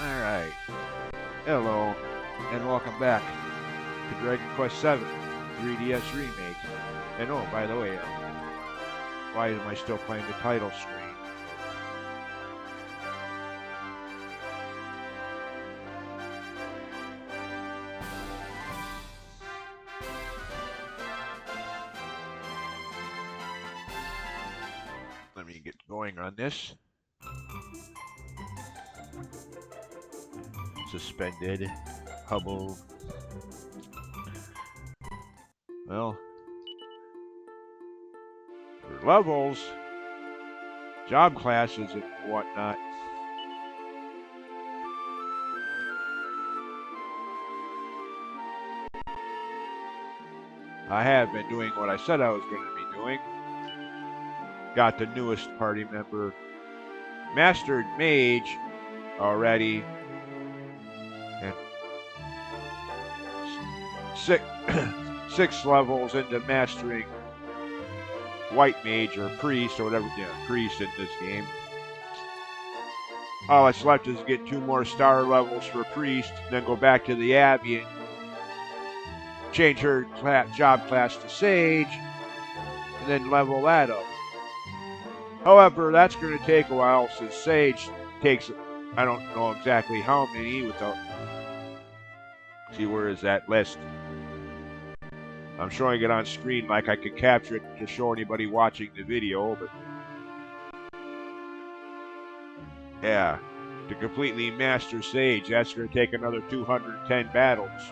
Alright. Hello, and welcome back to Dragon Quest VII 3DS Remake. And oh, by the way, why am I still playing the title screen? Let me get going on this. Suspended. Hubble. Well, for levels, job classes, and whatnot. I have been doing what I said I was going to be doing. Got the newest party member, Mastered Mage, already. And six levels into mastering White Mage or Priest or whatever, Priest in this game. All that's left is get 2 more star levels for Priest, then go back to the Abbey and change her job class to Sage, and then level that up. However, that's going to take a while since Sage takes, I don't know exactly how many without, see where is that list. I'm showing it on screen like I could capture it to show anybody watching the video, but yeah, to completely master Sage, that's going to take another 210 battles,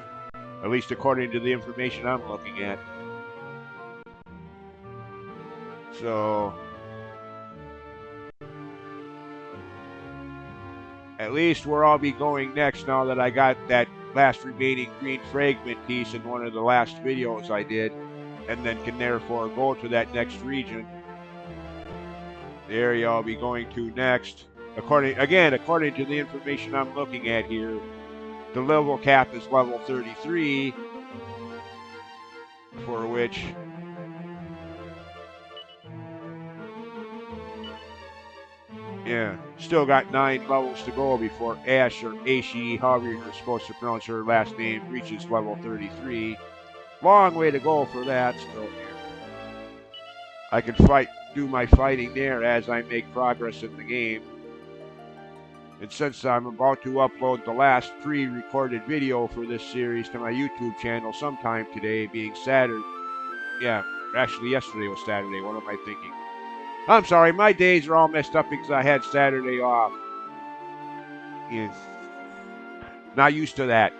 at least according to the information I'm looking at. So, at least where I'll be going next now that I got that last remaining green fragment piece in one of the last videos I did, and then can therefore go to that next region. The area I'll be going to next, according to the information I'm looking at here, the level cap is level 33, for which still got 9 levels to go before Ash or Aishi, however you're supposed to pronounce her last name, reaches level 33. Long way to go for that. So I can do my fighting there as I make progress in the game. And since I'm about to upload the last pre-recorded video for this series to my YouTube channel sometime today, being Saturday. Yeah, actually yesterday was Saturday. What am I thinking? I'm sorry, my days are all messed up because I had Saturday off. Yeah. Not used to that.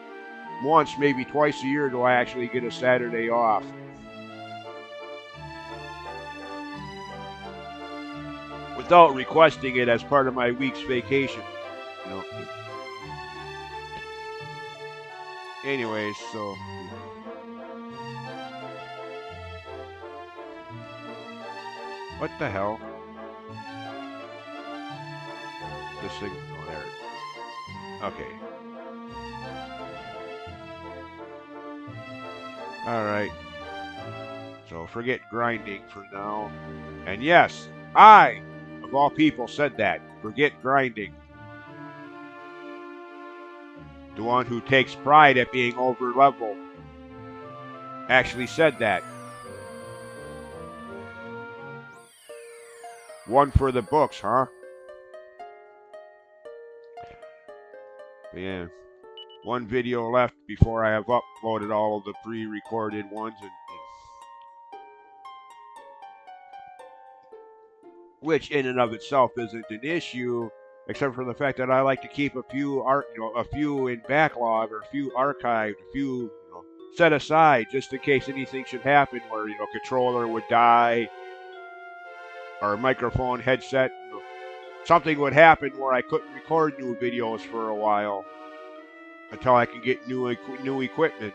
Once, maybe twice a year do I actually get a Saturday off. Without requesting it as part of my week's vacation. You know. Anyways, so what the hell? This thing, oh there. Okay. Alright. So forget grinding for now. And yes, I, of all people, said that. Forget grinding. The one who takes pride at being over-leveled actually said that. One for the books, huh? Yeah. One video left before I have uploaded all of the pre-recorded ones, which in and of itself isn't an issue, except for the fact that I like to keep a few in backlog or a few archived, a few set aside just in case anything should happen where controller would die or microphone headset, something would happen where I couldn't record new videos for a while until I can get new equipment.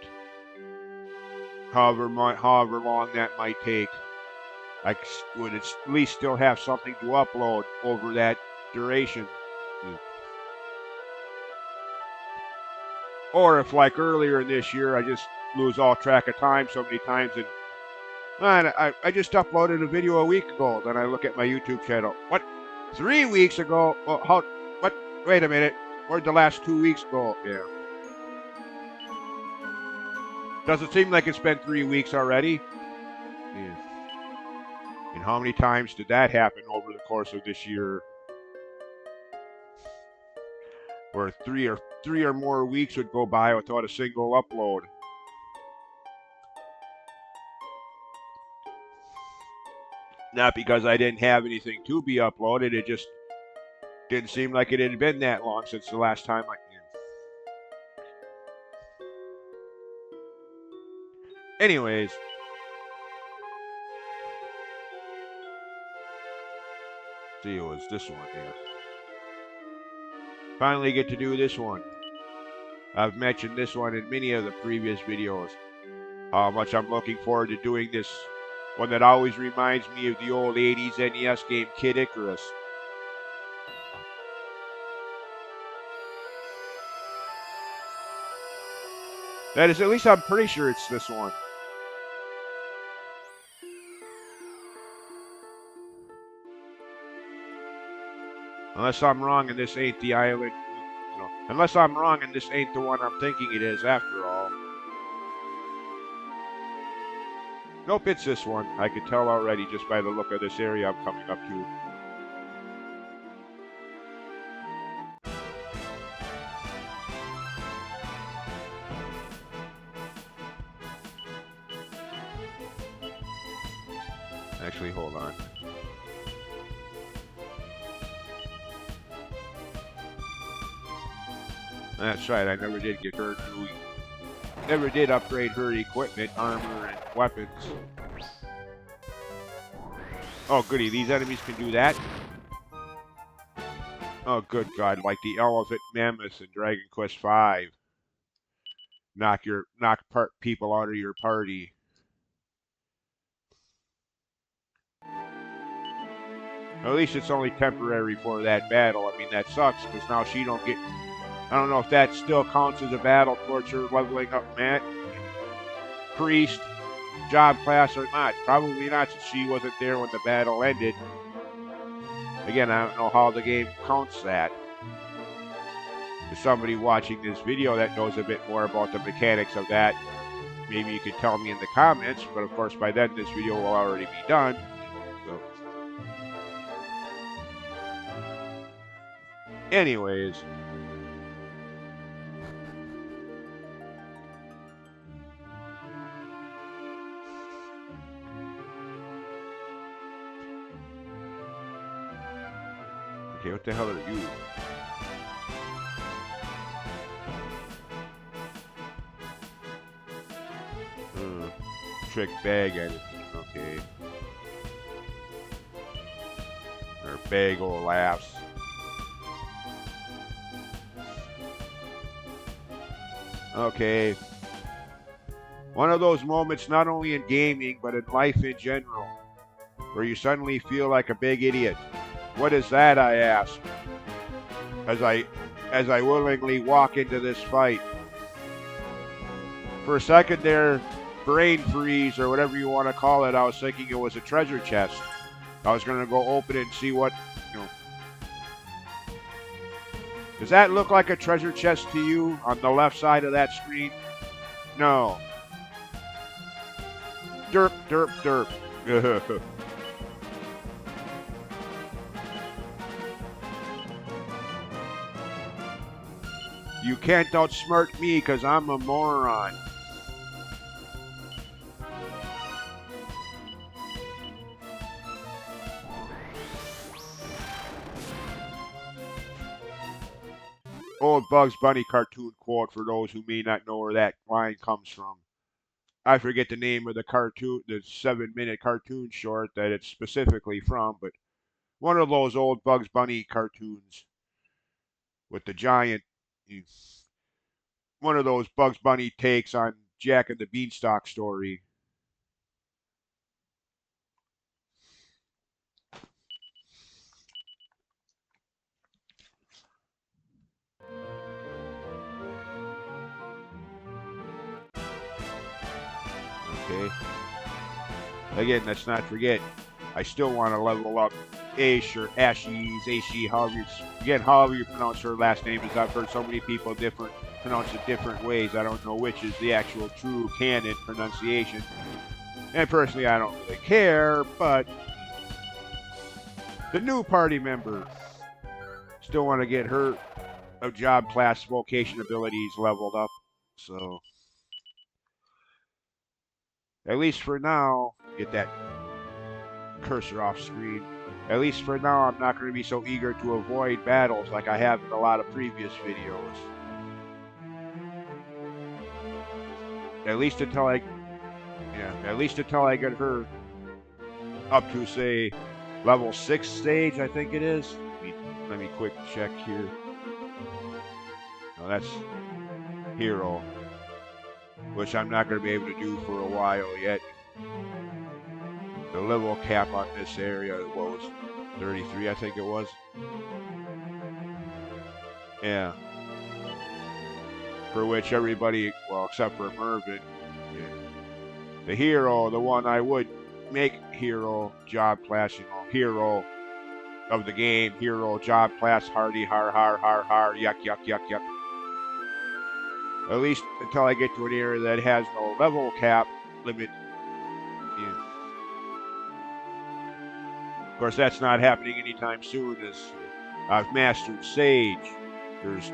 However long that might take, I would at least still have something to upload over that duration. Or if, like earlier in this year, I just lose all track of time so many times, and I just uploaded a video a week ago. Then I look at my YouTube channel. What? 3 weeks ago? Well, what? Wait a minute. Where'd the last 2 weeks go? Yeah. Doesn't seem like it's been 3 weeks already. Yeah. And how many times did that happen over the course of this year? Where three or more weeks would go by without a single upload. Not because I didn't have anything to be uploaded, it just didn't seem like it had been that long since the last time I. Anyways. See, it was this one here. Finally get to do this one. I've mentioned this one in many of the previous videos. How much I'm looking forward to doing this one that always reminds me of the old 80s NES game Kid Icarus. That is, at least I'm pretty sure it's this one. Unless I'm wrong and this ain't the island. Unless I'm wrong and this ain't the one I'm thinking it is after all. Nope, it's this one. I could tell already just by the look of this area I'm coming up to. Actually, hold on. That's right, I never did get her new. Never did upgrade her equipment, armor, and weapons. Oh, goody, these enemies can do that? Oh, good God, like the Elephant Mammoth in Dragon Quest V. Knock people out of your party. At least it's only temporary for that battle. I mean, that sucks, because now she don't get... I don't know if that still counts as a battle towards her leveling up priest, job class or not. Probably not, since she wasn't there when the battle ended. Again, I don't know how the game counts that. If somebody watching this video that knows a bit more about the mechanics of that, maybe you could tell me in the comments. But of course, by then this video will already be done. So. Anyways. Okay, what the hell are you? Trick bag editing, okay. Or bagel laughs. Okay. One of those moments not only in gaming, but in life in general, where you suddenly feel like a big idiot. What is that, I ask, as I willingly walk into this fight. For a second there, brain freeze or whatever you want to call it, I was thinking it was a treasure chest. I was going to go open it and see what, Does that look like a treasure chest to you on the left side of that screen? No. Derp, derp, derp. You can't outsmart me because I'm a moron. Old Bugs Bunny cartoon quote for those who may not know where that line comes from. I forget the name of the cartoon, the 7-minute cartoon short that it's specifically from, but one of those old Bugs Bunny cartoons with the giant, one of those Bugs Bunny takes on Jack and the Beanstalk story. Okay. Again, let's not forget, I still want to level up Aish or Aishi, however you pronounce her last name, is I've heard so many people pronounce it different ways. I don't know which is the actual true canon pronunciation. And personally, I don't really care, but the new party member still want to get her job class vocation abilities leveled up. So, at least for now, get that cursor off screen. At least for now, I'm not going to be so eager to avoid battles like I have in a lot of previous videos. At least until I get her up to, say, level 6 stage, I think it is. Let me quick check here. No, that's hero, which I'm not going to be able to do for a while yet. The level cap on this area, what was 33, I think it was. Yeah. For which everybody, well, except for Mervin, the hero, the one I would make hero job class, hero of the game, hero job class, hardy, har, yuck, yuck, yuck, yuck. At least until I get to an area that has no level cap limit. Yeah. Of course, that's not happening anytime soon, as I've mastered Sage. There's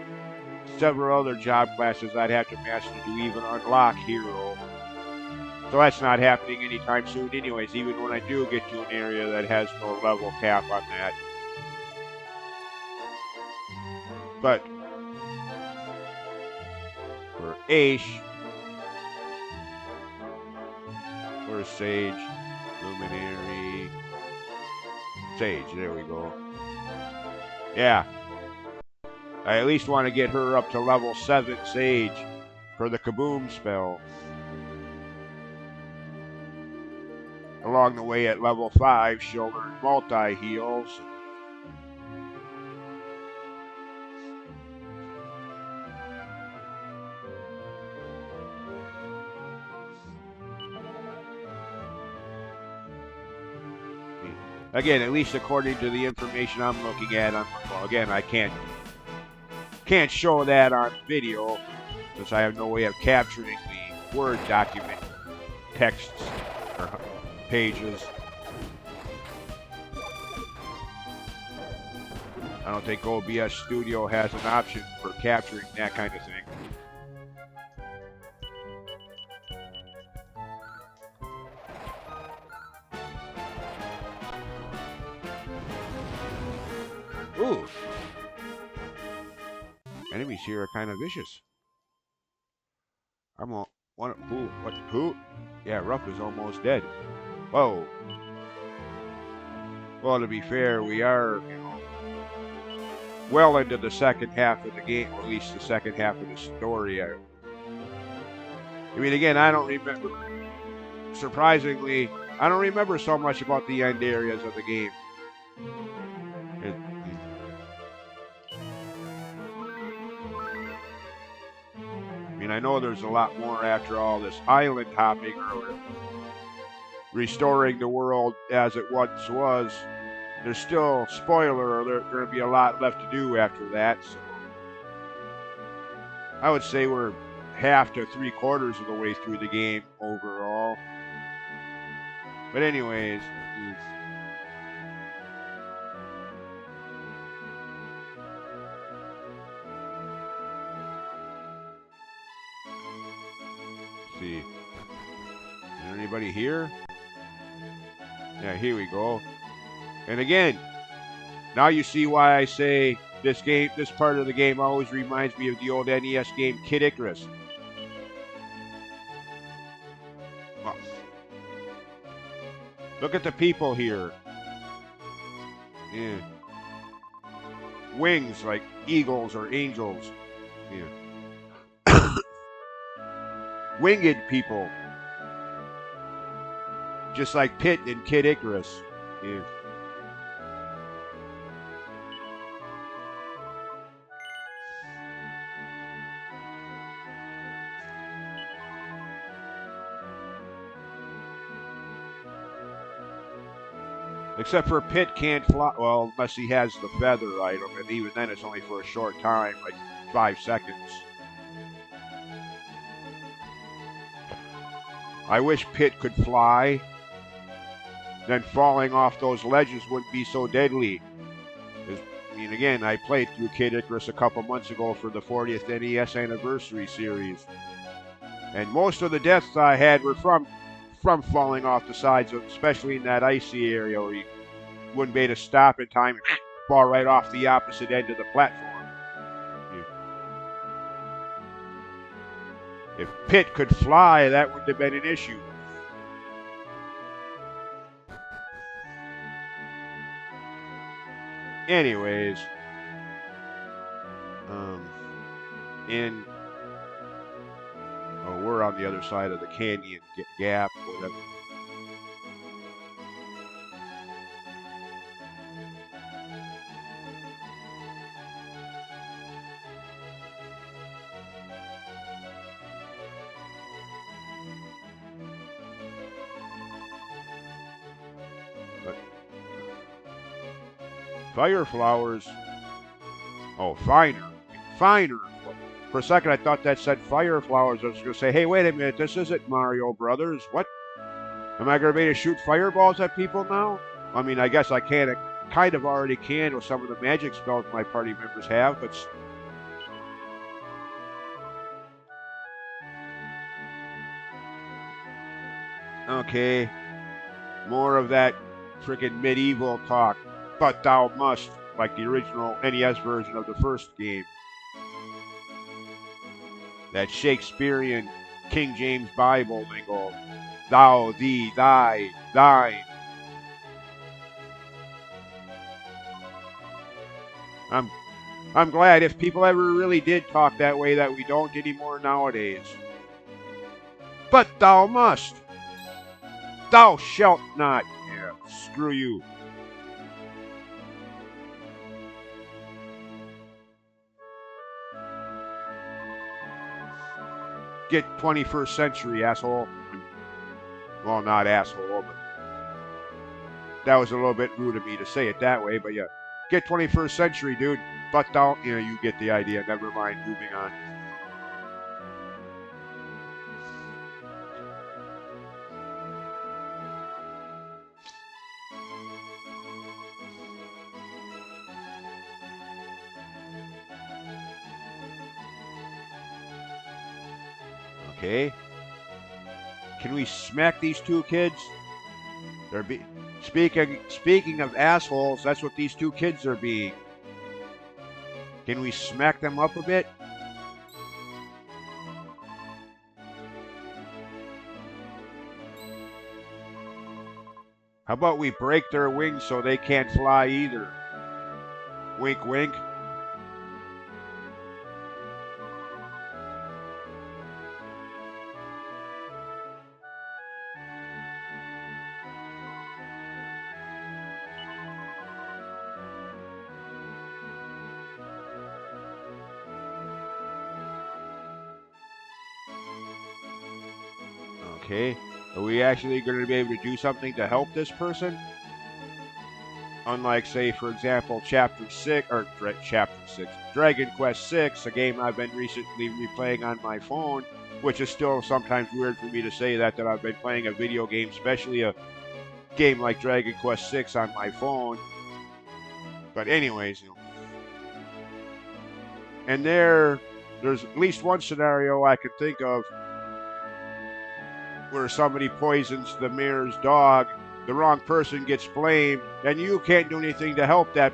several other job classes I'd have to master to even unlock hero. So that's not happening anytime soon anyways, even when I do get to an area that has no level cap on that. But for Aish, or Sage, Luminary, Sage, there we go. Yeah. I at least want to get her up to level 7 Sage for the Kaboom spell. Along the way at level 5, she'll learn multi-heals. Again, at least according to the information I'm looking at, well, again, I can't show that on video since I have no way of capturing the Word document texts or pages. I don't think OBS Studio has an option for capturing that kind of thing. Ooh. Enemies here are kind of vicious. Who? Yeah, Ruff is almost dead. Whoa. Well, to be fair, we are, well into the second half of the game, or at least the second half of the story. I mean, again, I don't remember. Surprisingly, I don't remember so much about the end areas of the game. I mean, I know there's a lot more after all this island hopping or restoring the world as it once was. There's still, spoiler alert, there's going to be a lot left to do after that. So I would say we're half to 3/4 of the way through the game overall. But anyways, see. Is there anybody here? Yeah, here we go. And again, now you see why I say this part of the game always reminds me of the old NES game Kid Icarus. Well, look at the people here. Yeah. Wings like eagles or angels. Yeah. Winged people. Just like Pit and Kid Icarus. Yeah. Except for Pit can't fly. Well, unless he has the feather item, and even then it's only for a short time, like 5 seconds. I wish Pit could fly. Then falling off those ledges wouldn't be so deadly. I mean, again, I played through Kid Icarus a couple months ago for the 40th NES Anniversary Series. And most of the deaths I had were from falling off the sides, especially in that icy area where you wouldn't be able to stop in time and fall right off the opposite end of the platform. If Pit could fly, that wouldn't have been an issue. Anyways, we're on the other side of the canyon gap, whatever. But fire flowers. Oh, finer. For a second, I thought that said fire flowers. I was going to say, hey, wait a minute, this isn't Mario Brothers. What? Am I going to be able to shoot fireballs at people now? I mean, I guess I can. I kind of already can with some of the magic spells my party members have, but... Okay. More of that freaking medieval talk. But thou must, like the original NES version of the first game. That Shakespearean King James Bible lingo. Thou, thee, thy, thine. I'm glad if people ever really did talk that way that we don't anymore nowadays. But thou must. Thou shalt not. Yeah, screw you. Get 21st century, asshole. Well, not asshole, but that was a little bit rude of me to say it that way, but yeah. Get 21st century, dude. But don't, you get the idea. Never mind, moving on. Okay. Can we smack these two kids? Speaking of assholes, that's what these two kids are being. Can we smack them up a bit? How about we break their wings so they can't fly either? Wink, wink. Okay. Are we actually going to be able to do something to help this person? Unlike, say, for example, Chapter 6, Dragon Quest 6, a game I've been recently replaying on my phone, which is still sometimes weird for me to say that I've been playing a video game, especially a game like Dragon Quest 6 on my phone. But anyways, and there's at least one scenario I can think of where somebody poisons the mayor's dog, the wrong person gets blamed, and you can't do anything to help that.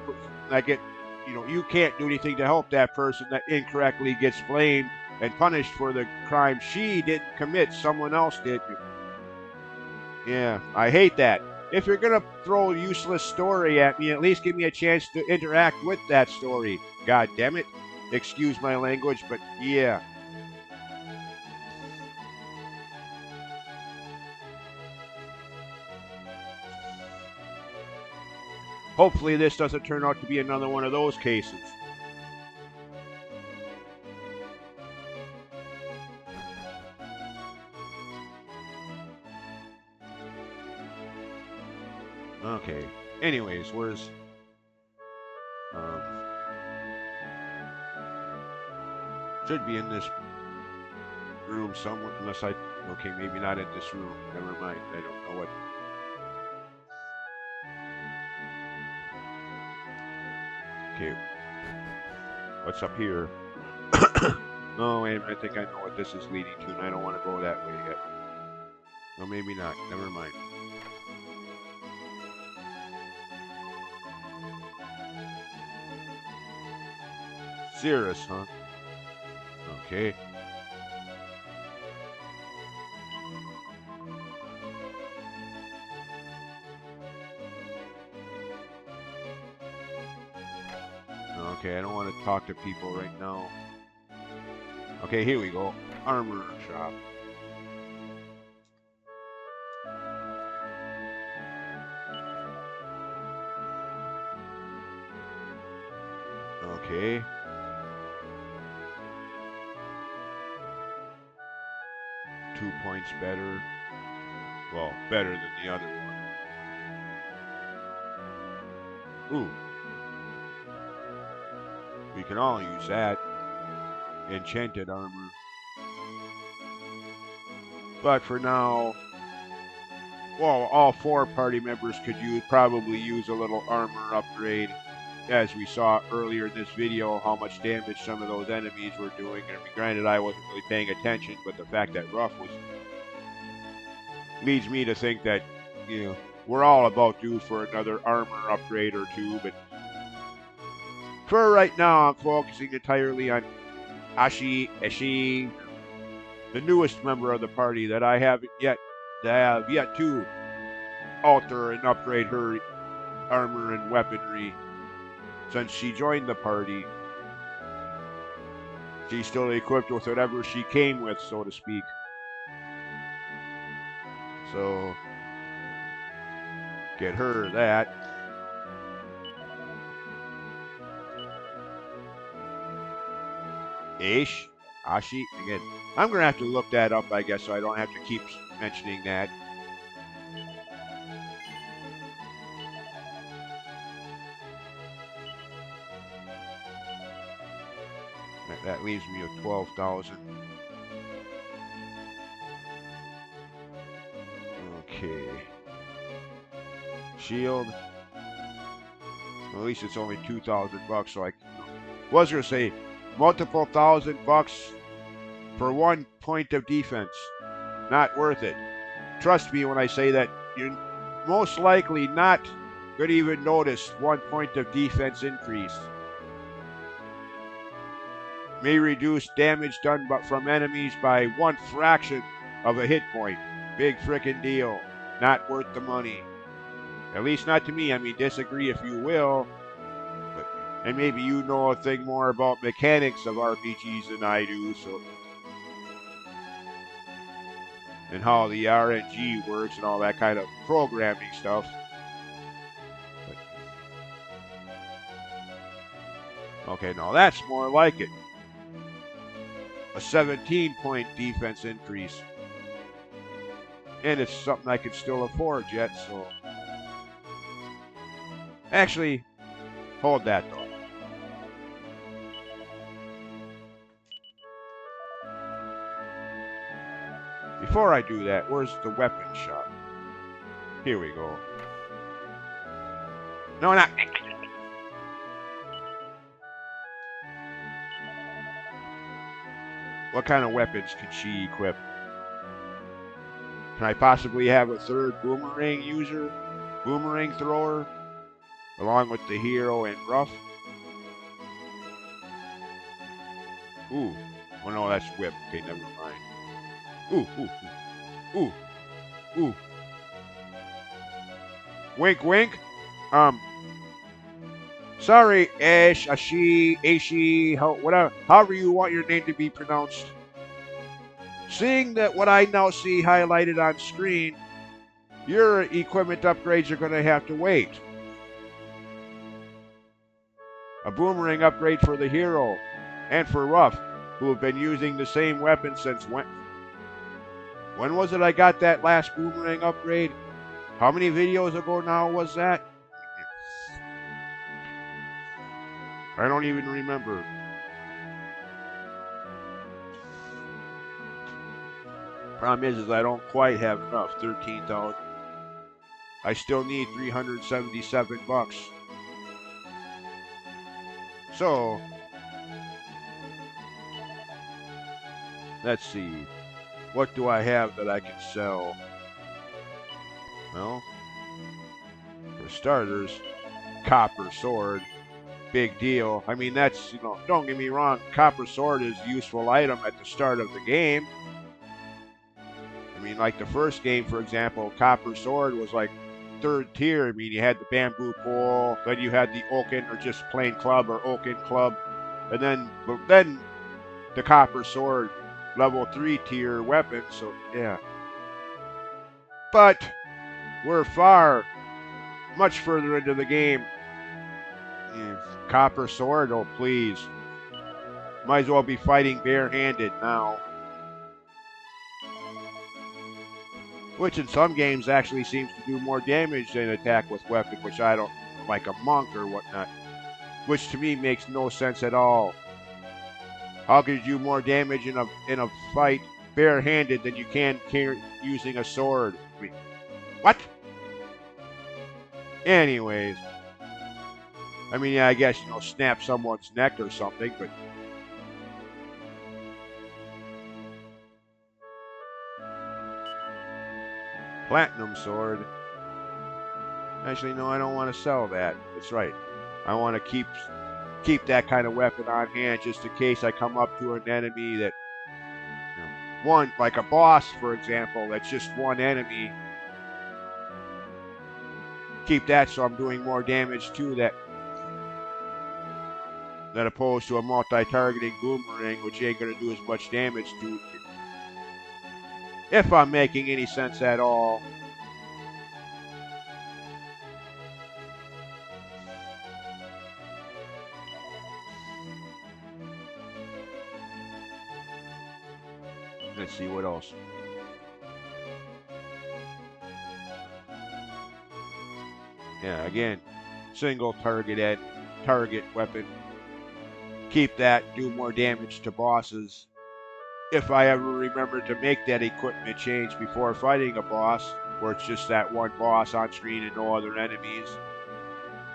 You can't do anything to help that person that incorrectly gets blamed and punished for the crime she didn't commit. Someone else did. Yeah, I hate that. If you're gonna throw a useless story at me, at least give me a chance to interact with that story. God damn it. Excuse my language, but yeah. Hopefully this doesn't turn out to be another one of those cases. Okay. Anyways, where's um, should be in this room somewhere, unless I, okay, maybe not in this room. Never mind. I don't know what. Okay, what's up here? Oh, wait a minute, I think I know what this is leading to, and I don't want to go that way yet. Well, maybe not. Never mind. Cirrus, huh? Okay. Okay, I don't want to talk to people right now. Okay, here we go. Armor shop. Okay. Two points better. Well, better than the other one. Ooh. We can all use that. Enchanted armor. But for now, well, all 4 party members could probably use a little armor upgrade. As we saw earlier in this video, how much damage some of those enemies were doing. And granted, I wasn't really paying attention, but the fact that Ruff was leads me to think that, you know, we're all about due for another armor upgrade or two. But for right now, I'm focusing entirely on Ashi, the newest member of the party that I have yet to alter and upgrade her armor and weaponry. Since she joined the party, she's still equipped with whatever she came with, so to speak. So, get her that. Ashi, again. I'm going to have to look that up, I guess, so I don't have to keep mentioning that. That leaves me with 12,000. Okay. Shield. Well, at least it's only 2,000 bucks, so I was going to say multiple $1,000 for 1 point of defense. Not worth it. Trust me when I say that you're most likely not going to even notice 1 point of defense increase. May reduce damage done from enemies by 1 fraction of a hit point. Big frickin' deal. Not worth the money. At least not to me. I mean, disagree if you will. But, and maybe you know a thing more about mechanics of RPGs than I do, so. And how the RNG works and all that kind of programming stuff. But, okay, now that's more like it. A 17-point defense increase. And it's something I can still afford yet, so. Actually, hold that though. Before I do that, where's the weapon shop? Here we go. No, not. What kind of weapons can she equip? Can I possibly have a 3rd boomerang user? Boomerang thrower? Along with the hero and Ruff? Ooh. Oh no, that's whip. Okay, never mind. Ooh. Ooh. Wink, wink. Sorry, Aishi, however you want your name to be pronounced. Seeing that what I now see highlighted on screen, your equipment upgrades are going to have to wait. A boomerang upgrade for the hero and for Ruff, who have been using the same weapon since when? When was it I got that last boomerang upgrade? How many videos ago now was that? I don't even remember. Problem is I don't quite have enough. 13,000. I still need 377 bucks. So, let's see. What do I have that I can sell? Well, for starters, copper sword. Big deal. I mean, that's, don't get me wrong, copper sword is a useful item at the start of the game. I mean, like the first game, for example, copper sword was like third tier. I mean, you had the bamboo pole, then you had the oaken or just plain club or oaken club, and then the copper sword, level 3 tier weapon. So yeah, but we're much further into the game. Copper sword, oh please, might as well be fighting barehanded now. Which in some games actually seems to do more damage than attack with weapon, which I don't like a monk or whatnot. Which to me makes no sense at all. How could you do more damage in a fight barehanded than you can using a sword? I mean, what? Anyways, I mean, yeah, I guess snap someone's neck or something, but platinum sword. Actually, no, I don't want to sell that. That's right. I want to keep that kind of weapon on hand just in case I come up to an enemy that one, like a boss, for example, that's just one enemy. Keep that so I'm doing more damage to that than opposed to a multi-targeting boomerang, which ain't gonna do as much damage to, if I'm making any sense at all. Let's see what else. Yeah, again, single target weapon. Keep that, do more damage to bosses. If I ever remember to make that equipment change before fighting a boss, where it's just that one boss on screen and no other enemies,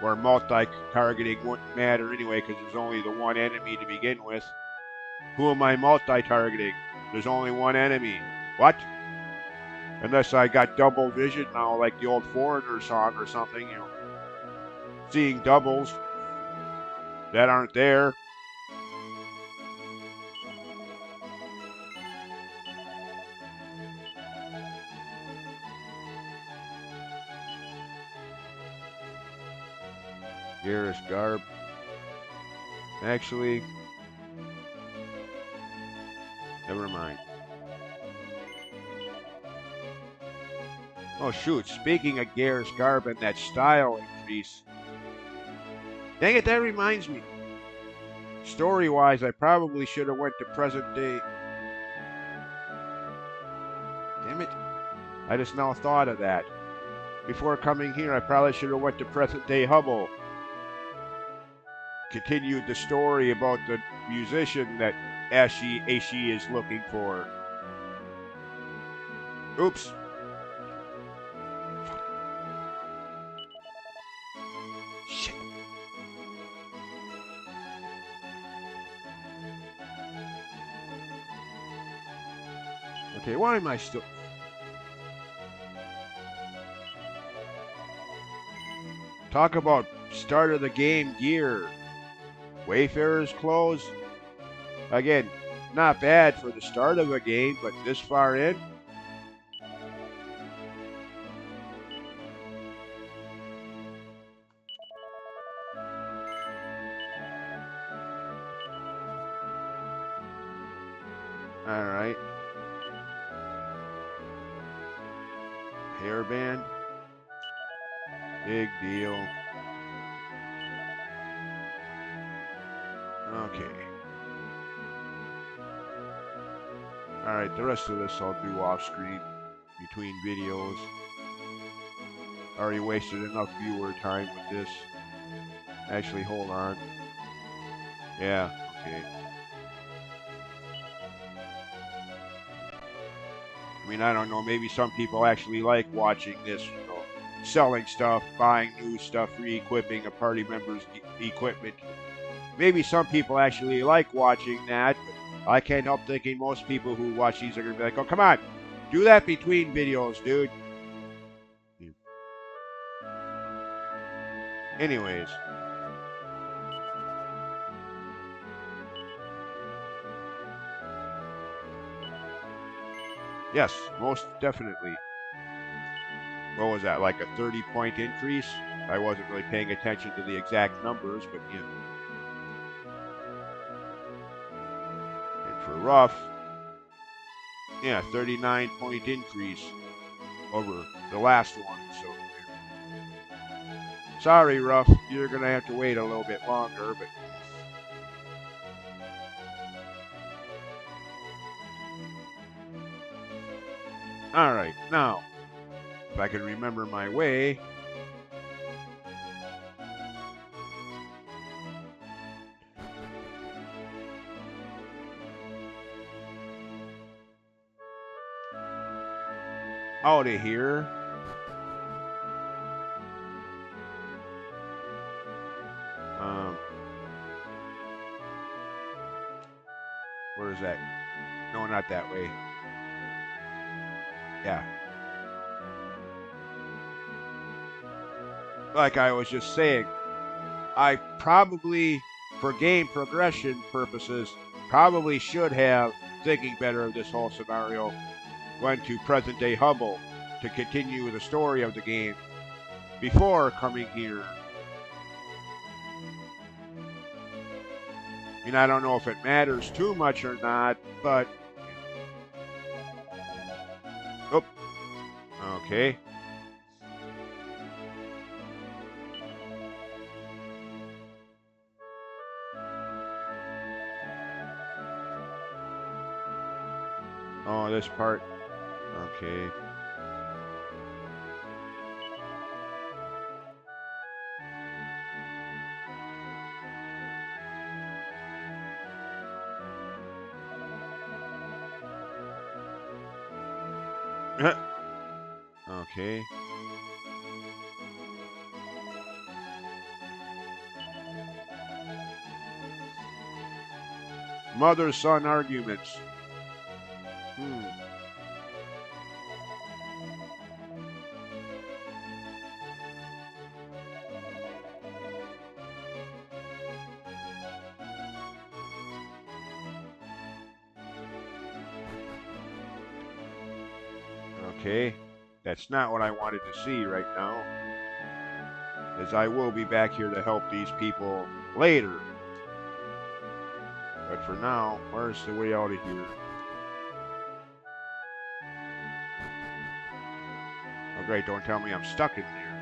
where multi-targeting wouldn't matter anyway because there's only the one enemy to begin with. Who am I multi-targeting? There's only one enemy. What? Unless I got double vision now, like the old Foreigner song or something, seeing doubles that aren't there. Garrus Garb. Actually, never mind. Oh shoot, speaking of Garrus Garb and that style increase. Dang it, that reminds me. Story-wise, I probably should have went to present day. Damn it. I just now thought of that. Before coming here, I probably should have went to present day Hubble. Continued the story about the musician that Aishi is looking for. Oops. Shit. Okay, why am I still... Talk about start of the game gear. Wayfarer's clothes. Again, not bad for the start of a game, but this far in. Alright. Hairband. Big deal. Okay. Alright, the rest of this I'll do off screen between videos. Already wasted enough viewer time with this. Actually, hold on. Yeah, okay. I mean, I don't know. Maybe some people actually like watching this, you know, selling stuff, buying new stuff, re-equipping a party member's equipment. Maybe some people actually like watching that, but I can't help thinking most people who watch these are going to be like, oh, come on, do that between videos, dude. Anyways. Yes, most definitely. What was that, like a 30-point increase? I wasn't really paying attention to the exact numbers, but yeah. And for Ruff, yeah, 39-point increase over the last one. So sorry, Ruff, you're gonna have to wait a little bit longer, but all right. Now, if I can remember my way. Out of here. Where is that? No, not that way. Yeah. Like I was just saying, I probably, for game progression purposes, probably should have, thinking better of this whole scenario, went to present day Hubble to continue the story of the game before coming here. I mean, I don't know if it matters too much or not, but. Oh, okay. Oh, this part. Okay. Okay. Mother-son arguments. Okay. That's not what I wanted to see right now. As I will be back here to help these people later. But for now, where's the way out of here? Oh great, don't tell me I'm stuck in there.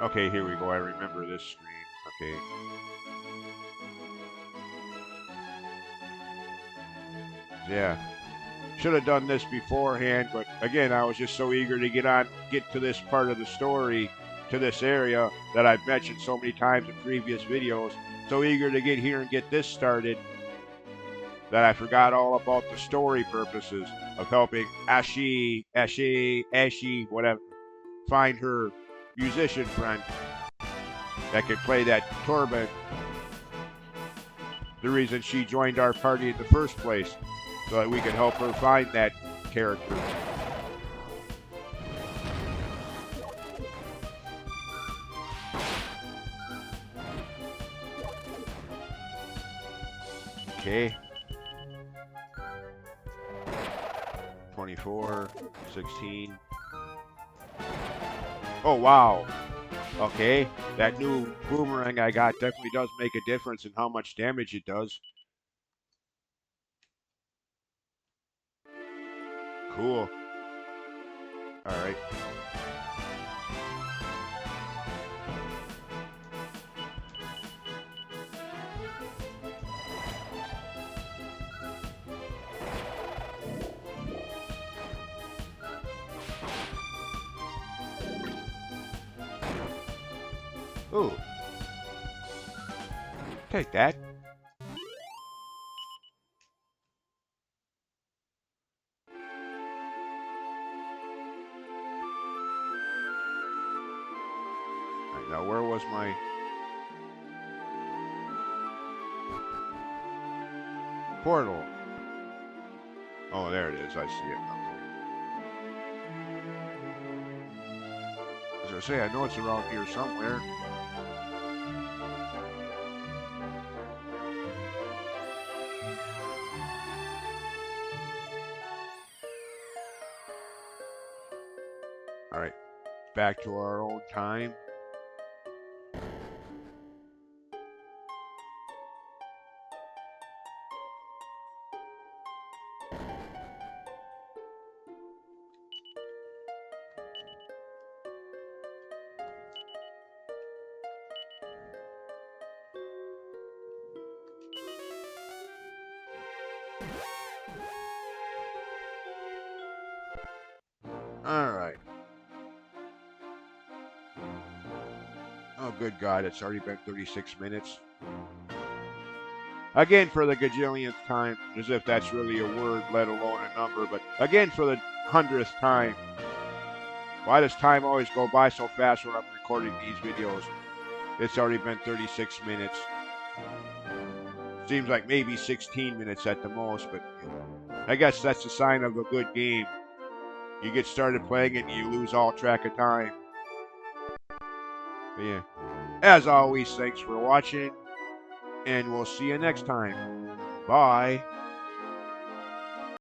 Okay, here we go. I remember this screen. Okay. Yeah. Should have done this beforehand, but again, I was just so eager to get to this part of the story, to this area that I've mentioned so many times in previous videos. So eager to get here and get this started that I forgot all about the story purposes of helping Ashi, whatever, find her musician friend that could play that turbine. The reason she joined our party in the first place, so that we could help her find that character. Okay. 24, 16. Oh, wow. Okay. That new boomerang I got definitely does make a difference in how much damage it does. Cool. All right. Ooh. Take that. Alright, now where was my... portal? Oh, there it is. I see it. Okay. As I say, I know it's around here somewhere. Alright, back to our own time. Alright. Oh, good God, it's already been 36 minutes. Again, for the gajillionth time, as if that's really a word, let alone a number, but again for the 100th time. Why does time always go by so fast when I'm recording these videos? It's already been 36 minutes. Seems like maybe 16 minutes at the most, but I guess that's a sign of a good game. You get started playing it and you lose all track of time. But yeah. As always, thanks for watching, and we'll see you next time. Bye.